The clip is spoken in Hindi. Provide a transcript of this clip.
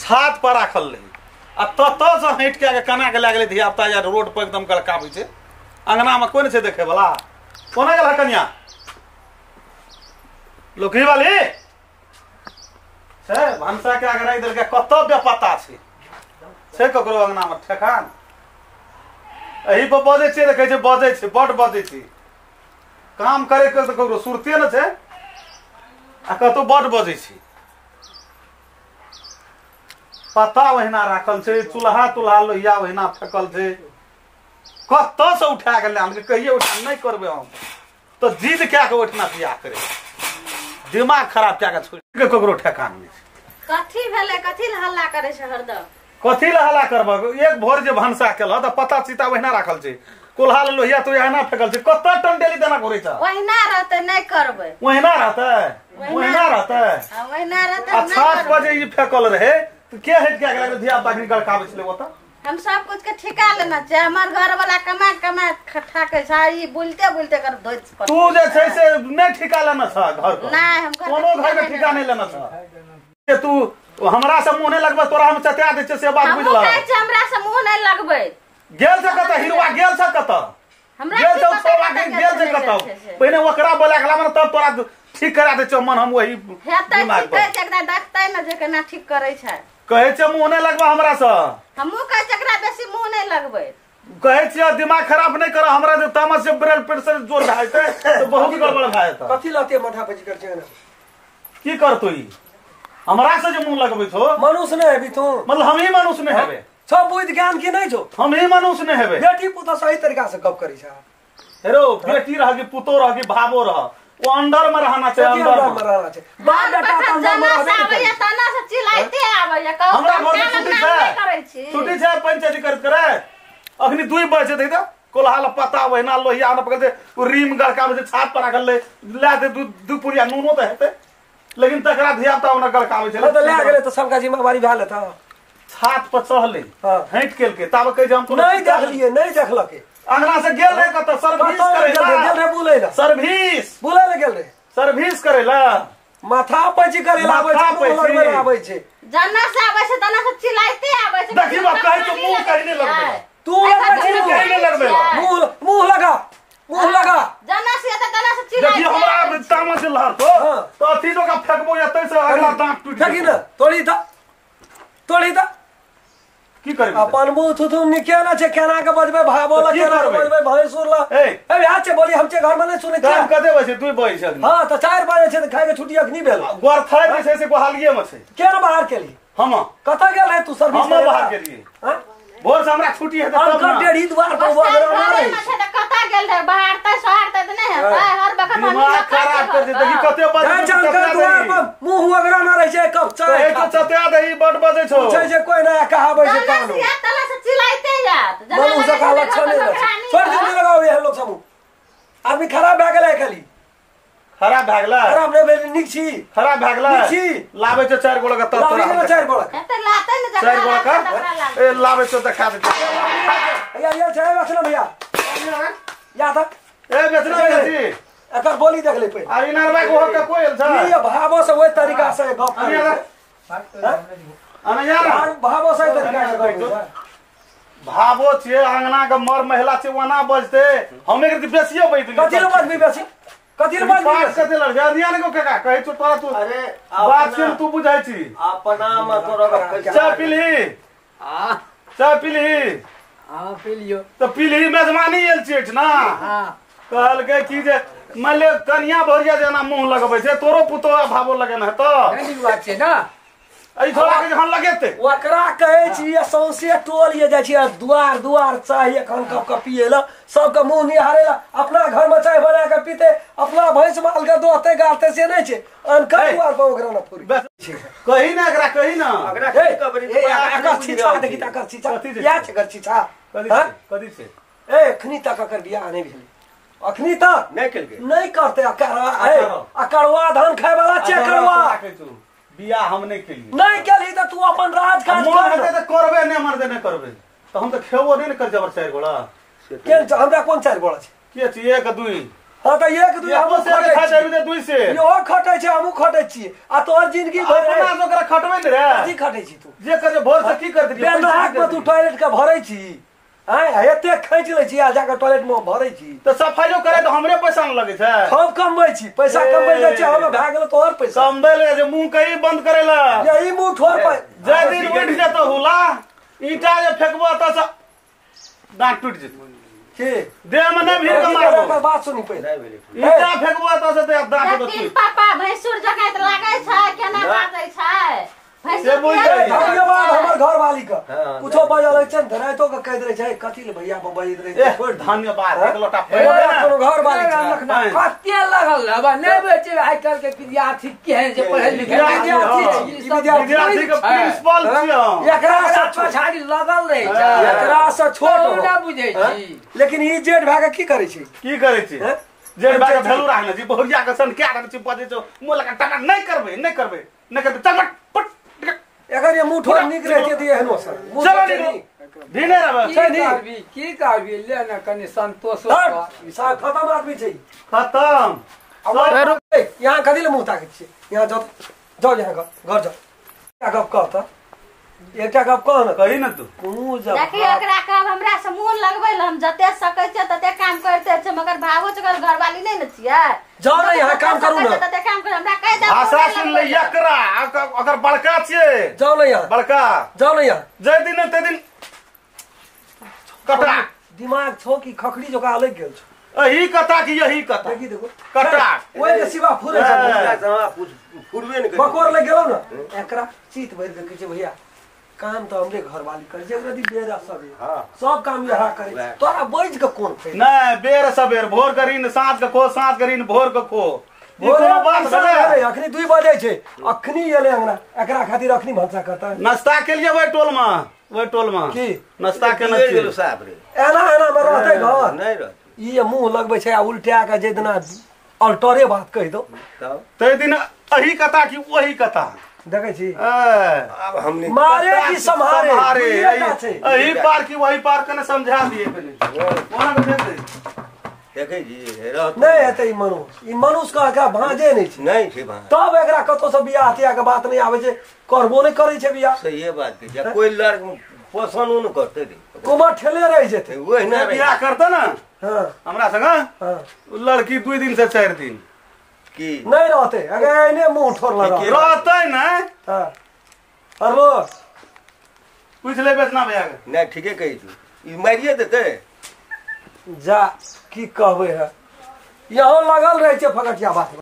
छात पर राखल रही आ तत से हट के कना के लगे धिया पुता या रोड पर एकदम गड़काबै छै अंगना में कोई नहीं देखे वाला कोना गेल कन्या लोकही वाली छै भनसा के आगे राखि देलकै कत बेपता छै ककरो अंगना में ठेकान एही पर बजे छै देखै छै बजे छै बड बजे छै काम करे के ककरो सुरते न छै आ कतो बड बजे छै पता वहिना राखल छै चूल्हा तुल्हा लोहिया वहिना फेकल छै कत से उठा के लान के कहिए उठा नहीं करबे हम तो जिद क्या के उठना बियाह करे दिमाग खराब क्या के छोड़ के ककरो ठेकान नहीं कथी भेले कथी हल्ला करे छै हरदम कथी ला हल्ला करब एक भोर जे भनसा केल त पता चिता वहिना राखल छै कोल्हा लोहिया तो एहना फेकल छै कत टंडेली देना करे छ वहिना रहते नहीं करबे वहिना रहते वहिना रहते अच्छा बजे ई फेकल रहे तो के हट के गेल धिया बाकी गड़काबै छले ओता हम सब कुछ के ठिका लेना छै हमर घर वाला कमा कमा खठा के सारी बोलते बोलते कर धोइछ तू जे छै से नहीं ठिका लेना छ घर को नहीं हम कोनो घर के ठिका नहीं लेना छ के तू हमरा से मुंह नहीं लगबे तोरा हम चटा दे छै से बात बुझला हम कहै छै हमरा से मुंह नहीं लगबे गेल छ कत हिरवा गेल छ कत हमरा गेल छ सोवा गेल छ कत पहिने ओकरा बोला गेला मन तब तोरा ठीक करा दे छ मन हम वही हेतै ठीक छै एकरा देखतै न जे केना ठीक करै छै कहै छै मुंह नहीं लगबा हमरा से हमहु कहै छै एकरा बेसी मुंह नहीं लगबे कहै छियै दिमाग खराब नहीं कर हमरा जे तामस से ब्लड प्रेशर जोर भए जेतै तो बहुत गड़बड़ भए जेतै कथी लाते माथा पे कर छै की करतो ई हमरा से जे मुंह लगबै छो मनुष्य नहीं हेबी तू मतलब हम ही मनुष्य नहीं हेबे सब बुझ ज्ञान की नहीं छो हम ही मनुष्य नहीं हेबे बेटी पुता सही तरीका से गप करी छा हेरो बेटी रह की पुतो रह की भावो रह वो अंदर में रहना चाहिए अंदर में रहना चाहिए बाप बेटा तो अंदर में रहबे आबैया तना से चिल्लाइते आबैया कहू हमरा घर में छुट्टी छै पंचायती कर करे अखनी 2 बजे छै त कोल्हा ल पता वहिना लोहिया न पकड़ दे रीम गड़काबै छै छात पर राखल ले दे दू पुरिया नूनो त हेतै लेकिन तकरा धिया पुता ओना गड़काबै छै तो ले गेले तो सबका जिम्मेवारी भेल था छात पर चढ़ले हट केल के तब कह जे हम नहीं देखलिए नहीं देखलके अंगना से गेल रे कत सर्विस करे गेल रे बुलै ला सर्विस बुलै ले गेल रे सर्विस करे ला माथा पैची करे ला आबै छै जन्ना से आबै छै तना से चिल्लाइते आबै छै देखी बाप कहै तो मुंह कहीं नहीं लगबे तू कहीं नहीं लगबे मुंह लगा मुंह लगा जन्ना से तना से देखी चिल्लाइते हमरा तामा से लहर तो अथी तो का फेकबो या तै से अगला दांत टूट देखी न तोड़ी त की करबे अपन मुंह थुथु निकेना छै केना के बजबे भाबो ला केना के बजबे भैंसुर ला ए याद छै बोली हम छै घर में नहीं सुनै छै टाइम कते बजे 2 बजे छै हां त 4 बजे छै त खाए के छुट्टी अखनी भेल गोर थाय जे छै से गोहालिए में छै केना बाहर केली हम कत गेल रे तू सर्विस हम बाहर केलिए हां भोर से हमरा छुट्टी है तब अंकल डेढ़ी द्वार पर वो घरे में छै त कता गेल रे बाहर त शहर त नहीं है हर वक्त हम दिमाग खराब कर दे देखी कते बजे जा अंकल द्वार पर मुंह वगैरह ना रहे छै कब चाय तो चत्या दही बड बजे छो छै जे कोई ना कहाबै छै तना कानो से तना से चिल्लाइते जात मनु से काला छने छोड़ दे लगाओ ये लोग सब आदमी खराब भ गेलै खाली खराब भागला खराब नहीं भेल निक छी खराब भागला छी लावे छ 4 गोला का तब लावे के 4 गोला त लाते न 4 गोला का ए लावे छ दिखा दे या चाय बसना भैया या था ए बेचना बेची एकर बोली देख ले पे आ इनारवा को का कोई छ ये भावो से वही तरीका से गप अना यार भावो से तरीका से गप भावो छे अंगना के मर महिला छे वना बजते हमें के बेसियो बैठ कथि ल बात भी बेसी कथि ल बात भी कथि ल जानिया को का कहे छ तोरा तू अरे बात से तू बुझाई छी अपना मत तोरा चाय पीली हां चाय पीली हां पी लियो तो पीली मेजबानी एल छेठ ना हां कहल के की जे मान ले कन्या भरिया जेना मुंह लगबै छै तोरो पुतो भावो लगन है तो नहीं बात छै ना आई थोड़ा के जहन लगेते ओकरा कहै छी सौंसे टोल ये जाइ छी दुआर दुआर चाय एखन कप पिए ल सबके मुंह निहारे ल अपना घर में चाय बना के पीते अपना भैंस माल के दोते गाते से नहीं छै अनकर दुआर पर ओकरा न पूरी कही ना एकरा कही ना अगरा कबरी एकर छिछा देखि त कर छिछा या छै कर छिछा कदी से ए अखनी तक एकर बियाह नहीं भेल अखनी तक नहीं केल के नहीं करते अकड़वा धान खाए वाला छै करवा बियाह हम नहीं केलिए नहीं केली त तू अपन राजकाज कर दे त करबे नहीं मरदे नहीं करबे तो हम तो खेबो नहीं कर जबर 4 गोला के हमरा कोन 4 गोला छै के छी 1 2 हां त एक दुई हमहु खटै खा छी देबे दुई से यो खटै छै हमहु खटै छी आ तोहर जिंदगी भर अपना ओकरा खटबै ने रे कथी खटै छी तू जे करे भोर से की करते बेनाक में तू टॉयलेट का भरै छी हैं एते खैंच लै छी आ जाके टॉयलेट में भरै छी तो सफाइयो करे तो हमरे पैसा न लगे छै हम कमबै छी पैसा कमबै दै छी हम भए गेल तोहर पैसा कमबै ले जे मुंह कहीं बंद करेला यही मुंह ठोर पर जय दिन उठ जेतो हुला ईटा जे फेकबो त से दांत टूट जेतो के देह में नहीं भीड़ के मारबो पर बात सुनी पहिले ईटा फेकबो त से दांत टूट लेकिन पापा भैंसुर जकात लागै छै केना बाजै छै से बोल दे धन्यवाद हमर घर वाली का कुछो बजल छै धराइतो के कह दे छै कथि ले भैया बजैत रहे छोड़ धन्यवाद एक लोटा कोनो घर वाली का कते लगल अब नहीं बेचे आइ काल के विद्यार्थी के हैं जे पढ़े लिखे विद्यार्थी के प्रिंसिपल छियै एकरा से पछाड़ी लगल रहे छै एकरा से छोट ना बुझै छी लेकिन ई जेठ भागे की करे छै की करे छी जेठ भागे भेलू रहने छी बहुरिया के सन क्या रख छी बजे छो मोला का टका नहीं करबे चल पट एकर ये मुंह ठोर निक रहे छै दिए हनो सर चलो निकलो ढीने रहबे की करबी ले ना कनी संतोष ई सा खत्म आदमी छै खत्म अब यहाँ कथी ले मुंह ताकै छी यहाँ जाओ यहाँ घर जाओ क्या गप कहता एकटा गप कह न कही न तू तू जब देखिए एकरा कब हमरा से मुंह लगबै ल हम जते सकै छै तते काम करते छै मगर भावो चकर घरवाली नहीं न छियै जाओ ना यहाँ काम करू ना तते काम कर हमरा कह दे भाषा सुन ले एकरा अगर बड़का छियै जाओ ना यहाँ बड़का जाओ ना यहाँ जय दिन ते दिन कटरा दिमाग छो की खखड़ी जोका अलग गेल छो यही कथा की यही कथा देखी देखो कटरा ओए के सिवा फुरे छै फुरबे न बकोर ले गेलो ना एकरा चीत भर के कहै छै भैया काम तो हमरे घर वाली करे जे रदी बेरा सब काम यहा करे तोरा बैठ के कोन फे नहीं बेर सबेर भोर करीन साँझ के खो साँझ करीन भोर के खो ई भोरे कोनो बात भेलै अखनी 2 बजे छै अखनी एले अंगना एकरा खातिर अखनी भंसा करता नाश्ता के लिए वही टोल में की नाश्ता के नहीं गेलो साहब रे एना में रहते घर नहीं रहते ई मुंह लगबै छै आ उल्टा के जे दिना अल्टरे बात कह दो तब ते दिन अही कथा की वही कथा देखे छी अब हमने मारे की संहारे यही पार की वही पार कने समझा दिए पहले कोना के देख दे देखे जी रहत नहीं हेतै ई मनुष्य का एकरा भांजे नहीं छै नहीं छै भाई तब एकरा कतो से बियाह तिया के बात नहीं आवे छै करबो नहीं करे छै बियाह सही है बात के कोई लड़ पसंद न करते रे कुमार ठेले रह जेते वही ना रे बियाह करते ना हां हमरा संग हां लड़की 2 दिन से 4 दिन की नहीं रहते अगर एने मुंह ठोर लगा रहते ना हां अरबो पूछ ले बेचना भैया के नहीं ठीके कही तू ई मारिए देते जा की कहबे है यहाँ लगल रहे छै फगटिया बात